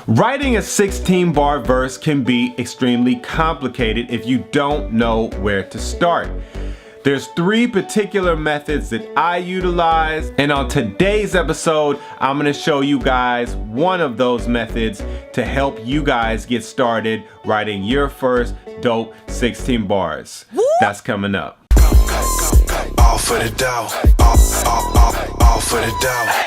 Writing a 16-bar verse can be extremely complicated if you don't know where to start. There's 3 particular methods that I utilize, and on today's episode, I'm gonna show you guys one of those methods to help you guys get started writing your first dope 16 bars. That's coming up. All for the dough, all for the dough.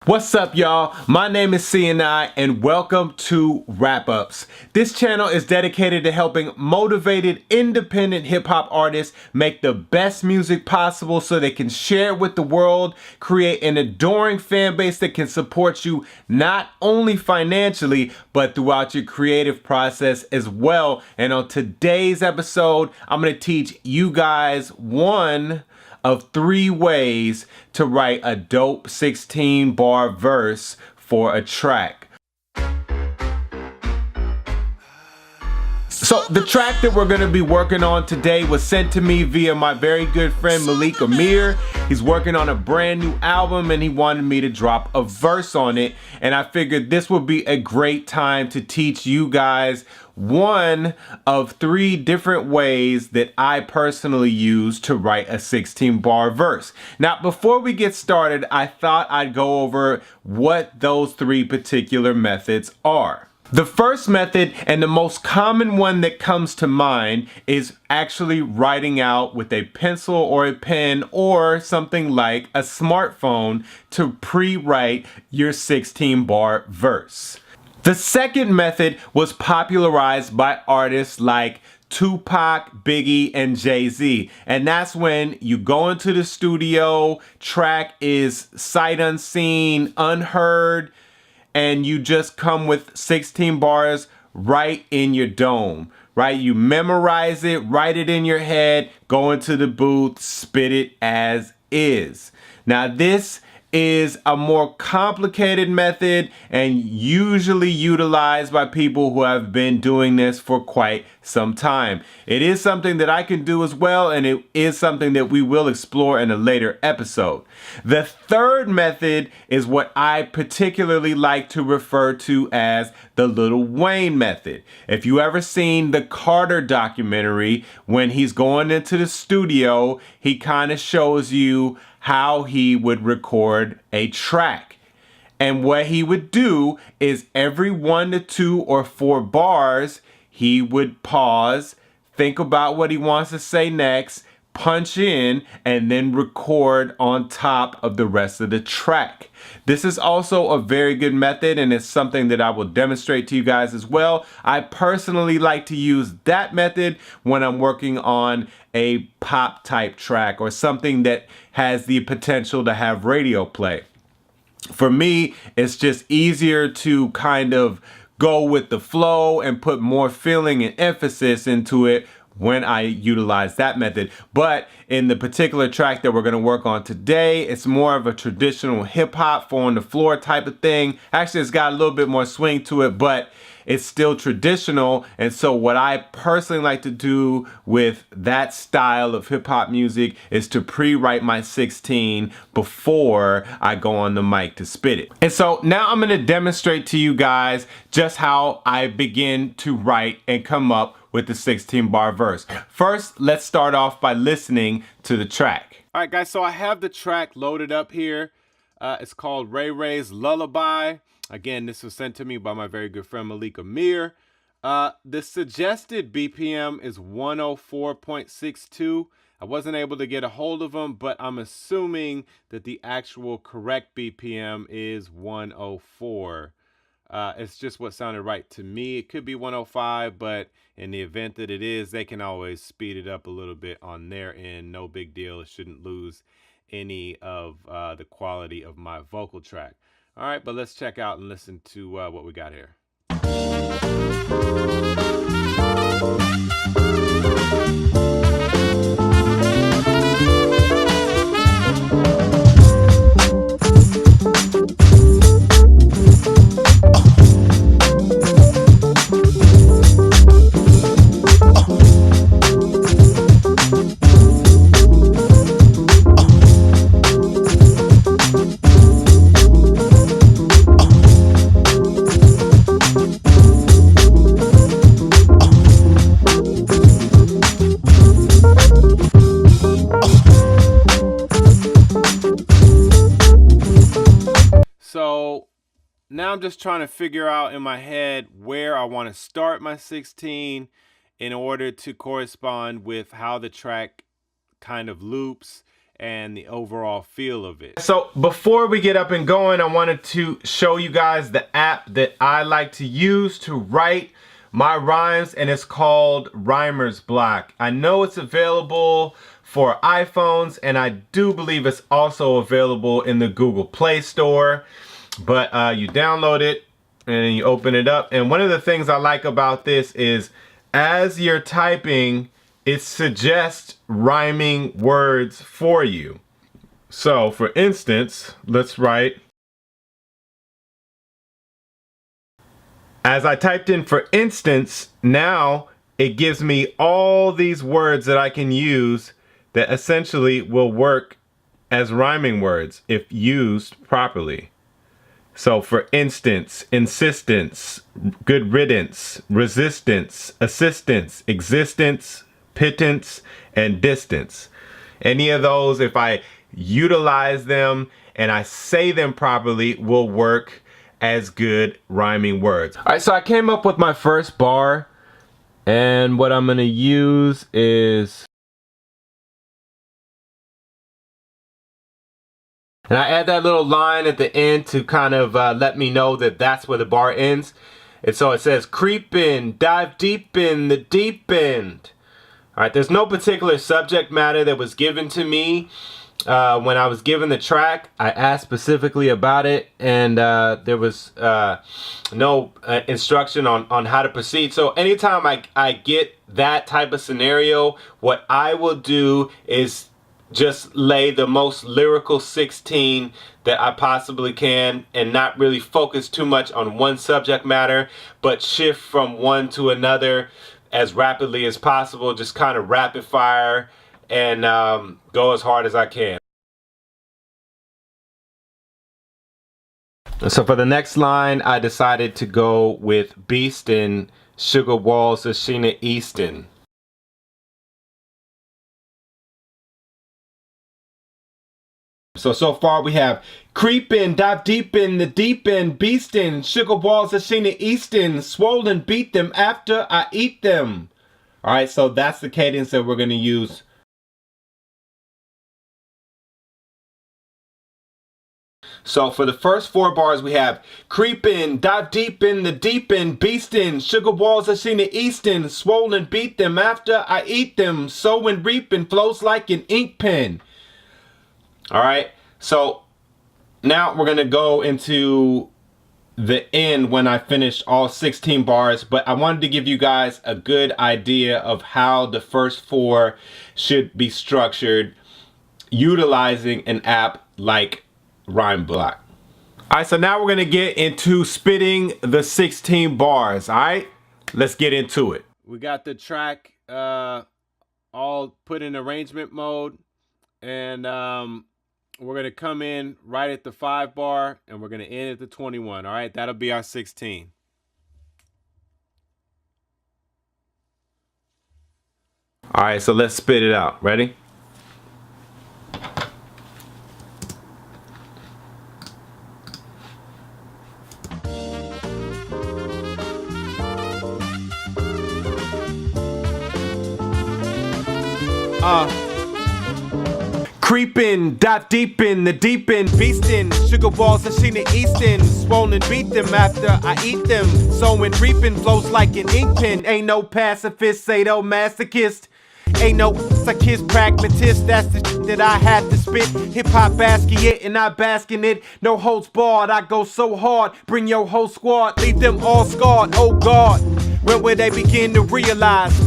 What's up, y'all? My name is CNI and welcome to Wrap Ups. This channel is dedicated to helping motivated independent hip hop artists make the best music possible so they can share it with the world, create an adoring fan base that can support you not only financially, but throughout your creative process as well. And on today's episode, I'm going to teach you guys one of 3 ways to write a dope 16-bar verse for a track. So the track that we're going to be working on today was sent to me via my very good friend Malik Amir. He's working on a brand new album and he wanted me to drop a verse on it, and I figured this would be a great time to teach you guys one of 3 different ways that I personally use to write a 16-bar verse. Now, before we get started, I thought I'd go over what those 3 particular methods are. The first method, and the most common one that comes to mind, is actually writing out with a pencil or a pen or something like a smartphone to pre-write your 16-bar verse. The second method was popularized by artists like Tupac, Biggie, and Jay-Z. And that's when you go into the studio, track is sight unseen, unheard, and you just come with 16 bars right in your dome, right? You memorize it, write it in your head, go into the booth, spit it as is. Now this is a more complicated method and usually utilized by people who have been doing this for quite some time. It is something that I can do as well, and it is something that we will explore in a later episode. The third method is what I particularly like to refer to as the Lil Wayne method. If you ever seen the Carter documentary, when he's going into the studio, he kind of shows you how he would record a track. And what he would do is every 1 to 2 or 4 bars, he would pause, think about what he wants to say next, punch in, and then record on top of the rest of the track. This is also a very good method, and it's something that I will demonstrate to you guys as well. I personally like to use that method when I'm working on a pop type track or something that has the potential to have radio play. For me, it's just easier to kind of go with the flow and put more feeling and emphasis into it when I utilize that method. But in the particular track that we're going to work on today, it's more of a traditional hip hop 4 on the floor type of thing. Actually, it's got a little bit more swing to it, but it's still traditional. And so what I personally like to do with that style of hip hop music is to pre-write my 16 before I go on the mic to spit it. And so now I'm going to demonstrate to you guys just how I begin to write and come up with the 16-bar verse. First, let's start off by listening to the track. All right, guys, so I have the track loaded up here. It's called Ray Ray's Lullaby. Again, this was sent to me by my very good friend Malik Amir. The suggested BPM is 104.62. I wasn't able to get a hold of him, but I'm assuming that the actual correct BPM is 104. It's just what sounded right to me. It could be 105, but in the event that it is, they can always speed it up a little bit on their end. No big deal. It shouldn't lose any of the quality of my vocal track. All right, but let's check out and listen to what we got here. now I'm just trying to figure out in my head where I want to start my 16 in order to correspond with how the track kind of loops and the overall feel of it. So before we get up and going, I wanted to show you guys the app that I like to use to write my rhymes, and it's called Rhymer's Block. I know it's available for iPhones, and I do believe it's also available in the Google Play Store. But you download it and you open it up. And one of the things I like about this is as you're typing, it suggests rhyming words for you. So for instance, let's write. As I typed in for instance, now it gives me all these words that I can use that essentially will work as rhyming words if used properly. So for instance, insistence, good riddance, resistance, assistance, existence, pittance, and distance. Any of those, if I utilize them and I say them properly, will work as good rhyming words. All right, so I came up with my first bar, and what I'm gonna use is, and I add that little line at the end to kind of let me know that that's where the bar ends. And so it says, creep in, dive deep in the deep end. All right, there's no particular subject matter that was given to me when I was given the track. I asked specifically about it, and there was no instruction on how to proceed. So anytime I get that type of scenario, what I will do is just lay the most lyrical 16 that I possibly can and not really focus too much on one subject matter, but shift from one to another as rapidly as possible, just kind of rapid fire and go as hard as I can. So for the next line, I decided to go with Beastin', Sugar Walls of Sheena Easton. So far we have creepin', dive deep in the deep end, beastin', sugar walls of Sheena Easton, swollen, beat them after I eat them. All right, so that's the cadence that we're gonna use. So for the first 4 bars we have creepin', dive deep in the deep end, beastin', sugar walls of Sheena Easton, swollen, beat them after I eat them, sowin', reapin', flows like an ink pen. All right, so now we're gonna go into the end when I finish all 16 bars, but I wanted to give you guys a good idea of how the first 4 should be structured utilizing an app like Rhyme Block. All right, so now we're gonna get into spitting the 16 bars. All right, let's get into it. We got the track all put in arrangement mode, and we're gonna come in right at the 5 bar and we're gonna end at the 21. All right, that'll be our 16. All right, so let's spit it out. Ready? Creepin', dive deep in the deep end, beastin', sugar walls of Sheena Easton, swollen, beat them after I eat them, sowing, reaping, flows like an ink pen. Ain't no pacifist, sadomasochist, ain't no psychist, pragmatist. That's the shit that I had to spit. Hip hop basket and I bask in it. No holds barred, I go so hard. Bring your whole squad, leave them all scarred. Oh God, when will they begin to realize?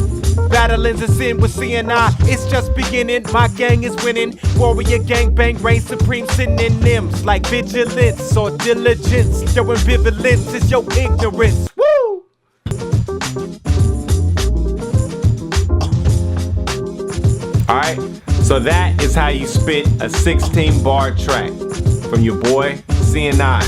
Battling the sin with CNI, it's just beginning. My gang is winning. Warrior gang bang reign supreme, synonyms like vigilance or diligence. Your ambivalence is your ignorance. Woo! Alright, so that is how you spit a 16 bar track from your boy CNI.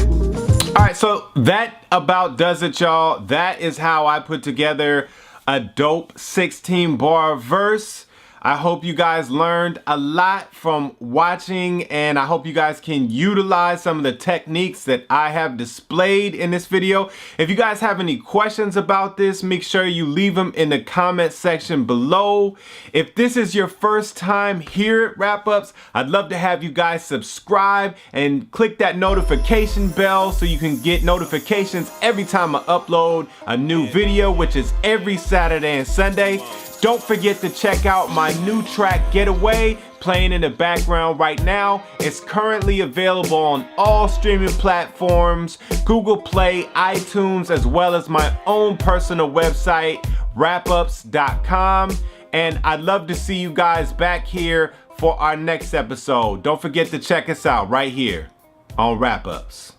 Alright, so that about does it, y'all. That is how I put together a dope 16 bar verse. I hope you guys learned a lot from watching, and I hope you guys can utilize some of the techniques that I have displayed in this video. If you guys have any questions about this, make sure you leave them in the comment section below. If this is your first time here at Wrap Ups, I'd love to have you guys subscribe and click that notification bell so you can get notifications every time I upload a new video, which is every Saturday and Sunday. Don't forget to check out my new track, Getaway, playing in the background right now. It's currently available on all streaming platforms, Google Play, iTunes, as well as my own personal website, wrapups.com. And I'd love to see you guys back here for our next episode. Don't forget to check us out right here on Wrap Ups.